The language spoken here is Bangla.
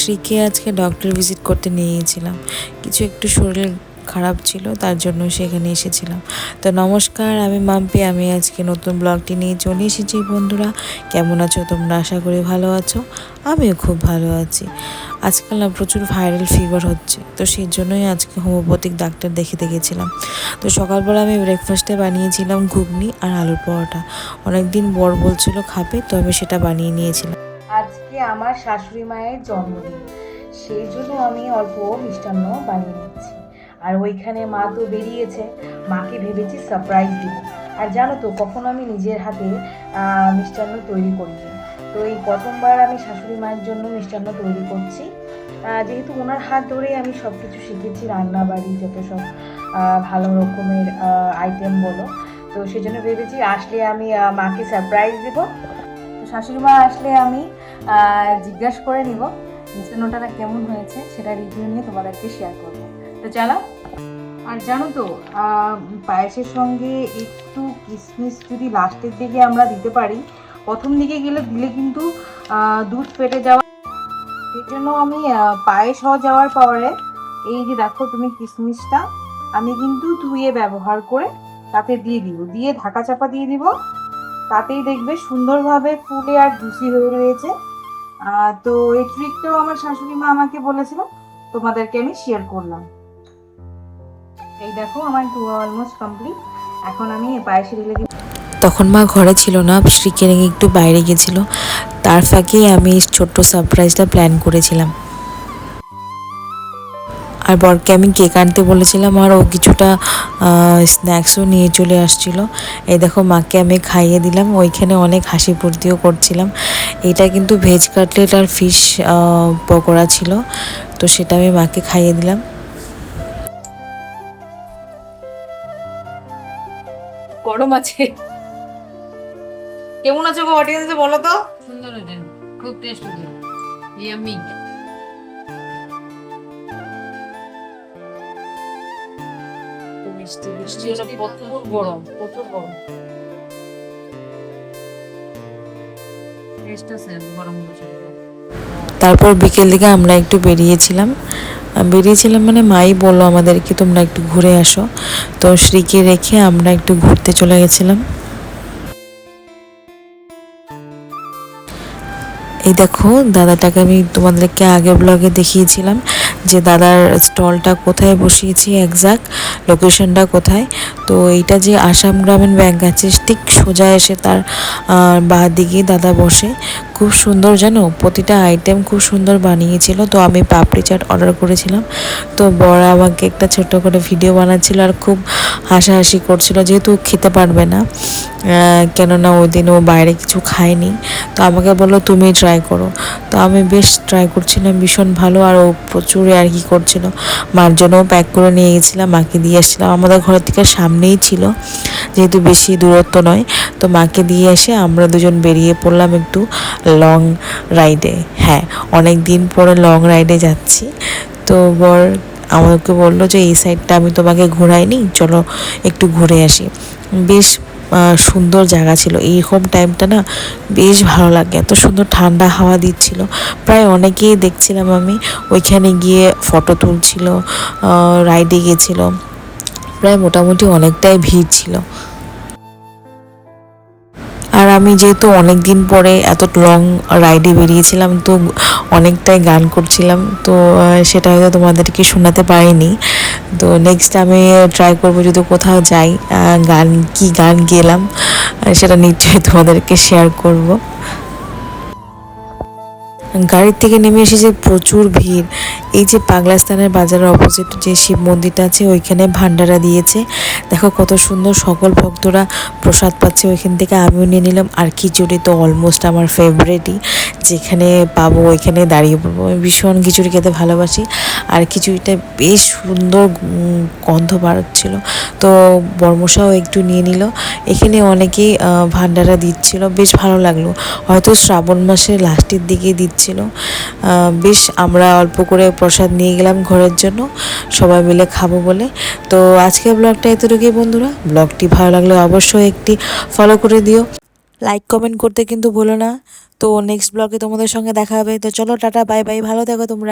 শ্রীকে আজকে ডক্টর ভিজিট করতে নিয়ে গিয়েছিলাম, কিছু একটু শরীর খারাপ ছিল, তার জন্য সেখানে এসেছিলাম। তো নমস্কার, আমি মাম্পি। আমি আজকে নতুন ব্লগটি নিয়ে চলে এসেছি। বন্ধুরা, কেমন আছো তোমরা? আশা করি ভালো আছো। আমিও খুব ভালো আছি। আজকাল না প্রচুর ভাইরাল ফিভার হচ্ছে, তো সেই জন্যই আজকে হোমিওপ্যাথিক ডাক্তার দেখাতে গেছিলাম। তো সকালবেলা আমি ব্রেকফাস্টে বানিয়েছিলাম ঘুগনি আর আলুর পরোটা। অনেকদিন বর বলছিল খাবে, তো আমি সেটা বানিয়ে নিয়েছিলাম। আজকে আমার শাশুড়ি মায়ের জন্মদিন, সেই জন্য আমি অল্প মিষ্টান্ন বানিয়ে নিচ্ছি। আর ওইখানে মা তো বেরিয়েছে, মাকে ভেবেছি সারপ্রাইজ দিব। আর জানো তো, কখনো আমি নিজের হাতে মিষ্টান্ন তৈরি করিনি, তো এই প্রথমবার আমি শাশুড়ি মায়ের জন্য মিষ্টান্ন তৈরি করছি। যেহেতু ওনার হাত ধরেই আমি সব কিছু শিখেছি, রান্না বাড়ি যত সব ভালো রকমের আইটেম বলো, তো সেজন্য ভেবেছি আসলে আমি মাকে সারপ্রাইজ দেব। তো শাশুড়ি মা আসলে আমি জিজ্ঞাসা করে নিব মিষ্টান্নটা কেমন হয়েছে, সেটা রিভিউ নিয়ে তোমাদেরকে শেয়ার করবো। তো চলো। আর জানো তো, পায়েসের সঙ্গে একটু কিশমিশ যদি লাস্টের দিকে আমরা দিতে পারি, প্রথম দিকে দিলে কিন্তু দুধ ফেটে যাওয়া, সেই জন্য আমি পায়েস হওয়া যাওয়ার পরে এই যে দেখো তুমি কিশমিশটা আমি কিন্তু ধুয়ে ব্যবহার করে তাতে দিয়ে ঢাকা চাপা দিয়ে দিব। তাতেই দেখবে সুন্দরভাবে ফুলে আর জুসি হয়ে রয়েছে। তো এই ট্রিকটাও আমার শাশুড়ি মা আমাকে বলেছিল, তোমাদেরকে আমি শেয়ার করলাম। এই দেখো আমার অলমোস্ট কমপ্লিট। এখন আমি পায়েসে ঢেলে দিব। তখন মা ঘরে ছিল না, শ্রীকে নিয়ে একটু বাইরে গেছিল। তার ফাঁকেই আমি ছোট্ট সারপ্রাইজটা প্ল্যান করেছিলাম। আর বরকে আমি কেক আনতে বলেছিলাম, আর ও কিছুটা স্ন্যাক্সও নিয়ে চলে আসছিল। এই দেখো মাকে আমি খাইয়ে দিলাম। ওইখানে অনেক হাসি ফুর্তিও করছিলাম। এটা কিন্তু ভেজ কাটলেট আর ফিশ পকোড়া ছিল, তো সেটা আমি মাকে খাইয়ে দিলাম। গরম আছে। কেমন আছে গো অডিয়েন্সে বলো তো? সুন্দর হয়েছে, খুব টেস্ট হয়েছে, ইয়াম্মি। মিষ্টি মিষ্টি, প্রচুর গরম, প্রচুর গরম। টেস্ট আছে গরম বসে। তারপর বিকেল দিকে আমরা একটু বেরিয়েছিলাম মানে মাই বললো আমাদেরকে তোমরা একটু ঘুরে আসো। তো শ্রীকে রেখে আমরা একটু ঘুরতে চলে গেছিলাম। এই দেখো দাদাটাকে আমি তোমাদেরকে আগের ব্লগে দেখিয়েছিলাম যে দাদার স্টলটা কোথায় বসিয়েছি, এক্সাক্ট লোকেশনটা কোথায়। তো এইটা যে আসাম গ্রামীণ ব্যাংক আছে, ঠিক সোজা এসে তার বাঁ দিকে দাদা বসে। খুব সুন্দর, জানো, প্রতিটা আইটেম খুব সুন্দর বানিয়েছিল। তো আমি পাপড়ি চাট অর্ডার করেছিলাম। তো বড় আমাকে একটা ছোট্ট করে ভিডিও বানাচ্ছিল আর খুব হাসাহাসি করছিল, যেহেতু খেতে পারবে না, কেননা ওই দিন ও বাইরে কিছু খায়নি। তো আমাকে বললো তুমি ট্রাই করো। তো আমি বেশ ট্রাই করছিলাম, ভীষণ ভালো। আর ও প্রচুর আর কি করছিল। মার জন্যও প্যাক করে নিয়ে গেছিলাম, মাকে দিয়ে এসেছিলাম। আমাদের ঘরের থেকে সামনেই ছিল, যেহেতু বেশি দূরত্ব নয়। তো মাকে দিয়ে এসে আমরা দুজন বেরিয়ে পড়লাম একটু লং রাইডে। হ্যাঁ, অনেক দিন পরে লং রাইডে যাচ্ছি। তো বর আমাকে বললো যে এই সাইডটা আমি তোমাকে ঘোরাইনি, চলো একটু ঘুরে আসি। বেশ সুন্দর জায়গা ছিল। এইরকম টাইমটা না বেশ ভালো লাগে, এত সুন্দর ঠান্ডা হাওয়া দিচ্ছিল। প্রায় অনেকেই দেখছিলাম আমি ওইখানে গিয়ে ফটো তুলছিল, রাইডে গেছিলো। প্রায় মোটামুটি অনেকটাই ভিড় ছিল। আর আমি যেহেতু অনেক দিন পরে এত লং রাইডে বেরিয়েছিলাম, তো অনেকটাই গান করছিলাম। তো সেটা হয়তো তোমাদেরকে শোনাতে পারিনি। তো নেক্সট আমি ট্রাই করবো যদি কোথাও যাই, কি গান গেলাম সেটা নিশ্চয়ই তোমাদেরকে শেয়ার করব। গাড়ির থেকে নেমে এসে যে প্রচুর ভিড়। এই যে পাগলাস্তানের বাজারের অপোজিট যে শিব মন্দিরটা আছে, ওইখানে ভান্ডারা দিয়েছে। দেখো কত সুন্দর, সকল ভক্তরা প্রসাদ পাচ্ছে ওইখান থেকে। আমিও নিয়ে নিলাম। আর খিচুড়ি তো অলমোস্ট আমার ফেভারিটই, যেখানে পাবো ওইখানে দাঁড়িয়ে পড়বো। আমি ভীষণ খিচুড়ি খেতে ভালোবাসি। আর খিচুড়িটা বেশ সুন্দর গন্ধ বাড়ছিল। তো বর্মশাও একটু নিয়ে নিল। এখানে অনেকেই ভান্ডারা দিচ্ছিল, বেশ ভালো লাগলো। হয়তো শ্রাবণ মাসের লাস্টের দিকে দিচ্ছিল। বেশ আমরা অল্প করে প্রসাদ নিয়ে গেলাম ঘরের জন্য, সবাই মিলে খাবো বলে। তো আজকের ব্লগটা এতটুকুই বন্ধুরা। ব্লগটি ভালো লাগলে অবশ্যই একটি ফলো করে দিও। লাইক কমেন্ট করতে কিন্তু ভুলো না। তো নেক্সট ব্লগে তোমাদের সঙ্গে দেখা হবে। তো চলো টাটা বাই বাই, ভালো থেকো তোমরা।